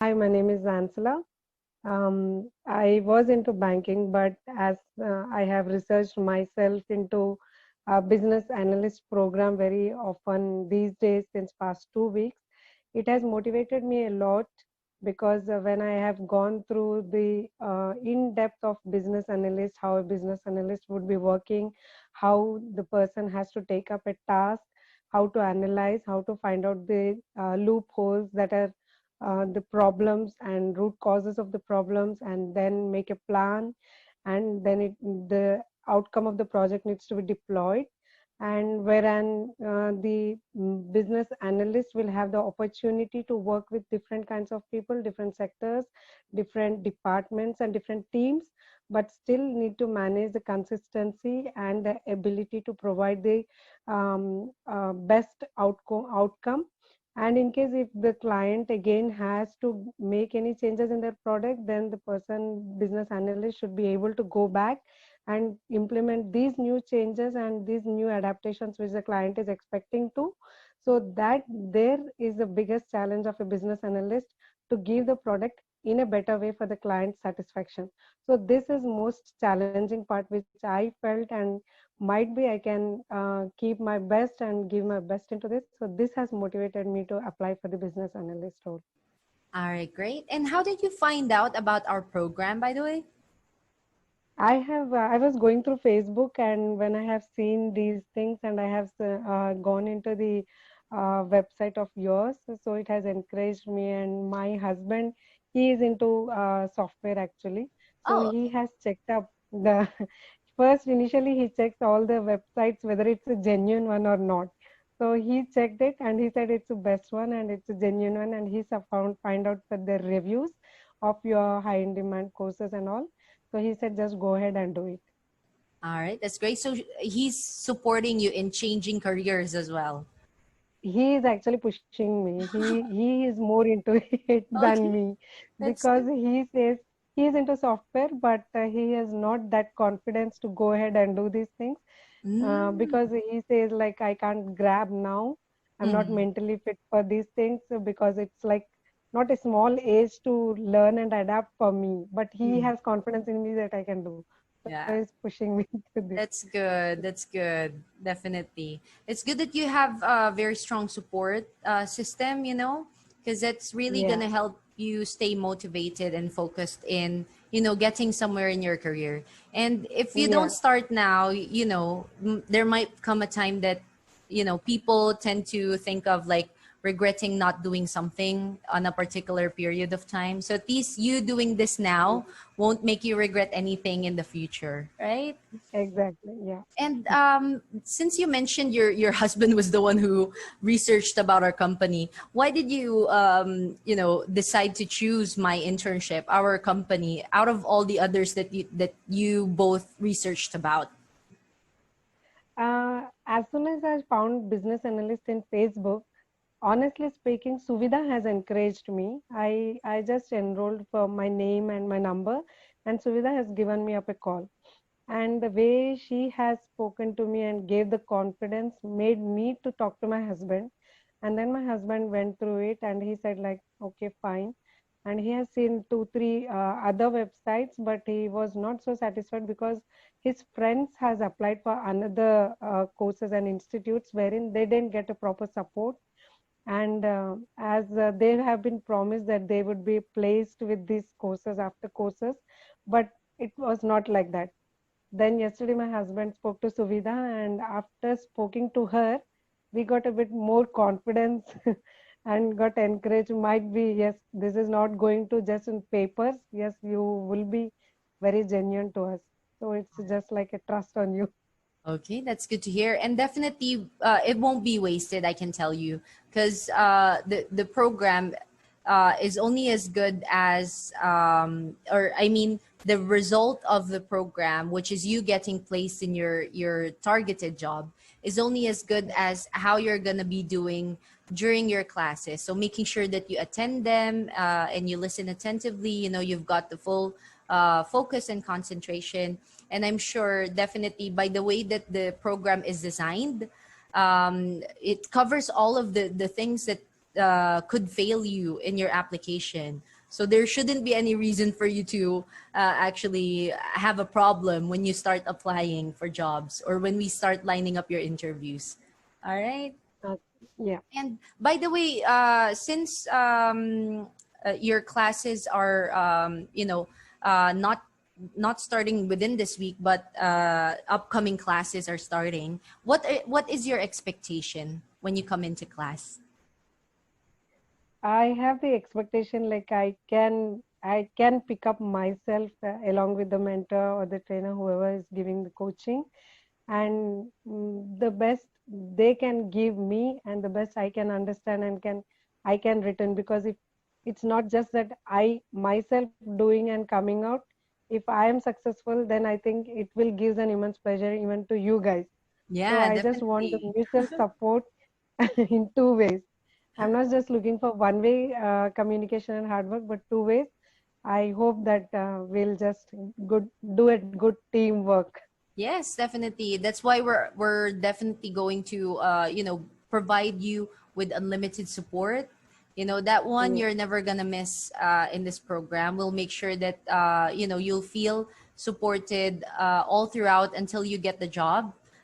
Hi, my name is Ansela. I was into banking, but as I have researched myself into a business analyst program very often these days since past 2 weeks, it has motivated me a lot because when I have gone through the in-depth of business analyst, how a business analyst would be working, how the person has to take up a task, how to analyze, how to find out the loopholes that are the problems and root causes of the problems, and then make a plan, and then the outcome of the project needs to be deployed. And wherein the business analyst will have the opportunity to work with different kinds of people, different sectors, different departments and different teams, but still need to manage the consistency and the ability to provide the best outcome. And in case if the client again has to make any changes in their product, then the business analyst should be able to go back and implement these new changes and these new adaptations which the client is expecting to. So that there is the biggest challenge of a business analyst, to give the product in a better way for the client satisfaction. So this is most challenging part which I felt, and might be I can keep my best and give my best into this. So this has motivated me to apply for the business analyst role. All right, great. And how did you find out about our program, by the way? I was going through Facebook, and when I have seen these things, and I have gone into the website of yours, so it has encouraged me. And my husband, he is into software actually, so Oh, he has checked up the first initially he checks all the websites whether it's a genuine one or not. So he checked it and he said it's the best one and it's a genuine one, and he find out for the reviews of your high in demand courses and all. So he said, just go ahead and do it. all right. That's great. So he's supporting you in changing careers as well. He is actually pushing me. He is more into it than Okay, me, that's because good. he says he is into software, but he has not that confidence to go ahead and do these things. Mm, Because he says like, I can't grab now. I'm not mm, mentally fit for these things, because it's like not a small age to learn and adapt for me. But he mm. has confidence in me that I can do. So he's Yeah. pushing me to this. That's good. That's good. Definitely. It's good that you have a very strong support system, because that's really going Yeah. to help you stay motivated and focused in getting somewhere in your career. And if you don't Yeah. start now, there might come a time that, people tend to think of like regretting not doing something on a particular period of time. So at least you doing this now won't make you regret anything in the future, right? Exactly. Yeah. And since you mentioned your husband was the one who researched about our company, why did you decide to choose my internship, our company, out of all the others that you both researched about? As soon as I found business analyst in Facebook, honestly speaking, Suvidha has encouraged me. I just enrolled for my name and my number, and Suvidha has given me up a call. And the way she has spoken to me and gave the confidence made me to talk to my husband. And then my husband went through it and he said like, okay, fine. And he has seen two, three other websites, but he was not so satisfied because his friends has applied for another courses and institutes wherein they didn't get a proper support. And as they have been promised that they would be placed with these courses after courses, but it was not like that. Then yesterday my husband spoke to Suvidha, and after speaking to her, we got a bit more confidence and got encouraged. Might be, yes, this is not going to just in papers. Yes, you will be very genuine to us. So it's just like a trust on you. Okay, that's good to hear, and definitely it won't be wasted. I can tell you, because the program is only as good as, or I mean, the result of the program, which is you getting placed in your targeted job, is only as good as how you're gonna be doing during your classes. So making sure that you attend them and you listen attentively. You've got the full focus and concentration. And I'm sure definitely by the way that the program is designed, it covers all of the things that could fail you in your application. So there shouldn't be any reason for you to actually have a problem when you start applying for jobs or when we start lining up your interviews. All right. Uh, yeah. And by the way, since your classes are, not starting within this week, but upcoming classes are starting. What is your expectation when you come into class? I have the expectation like I can pick up myself along with the mentor or the trainer, whoever is giving the coaching, and the best they can give me and the best I can understand and I can return, because if it's not just that I myself doing and coming out, if I am successful, then I think it will give an immense pleasure even to you guys. So Yeah, I just want the definitely. mutual support in two ways. I'm not just looking for one way communication and hard work, but two ways. I hope that we'll just good do a good teamwork. Yes, definitely. That's why we're definitely going to provide you with unlimited support. You know that one Yeah. you're never gonna miss in this program. We'll make sure that you'll feel supported all throughout until you get the job.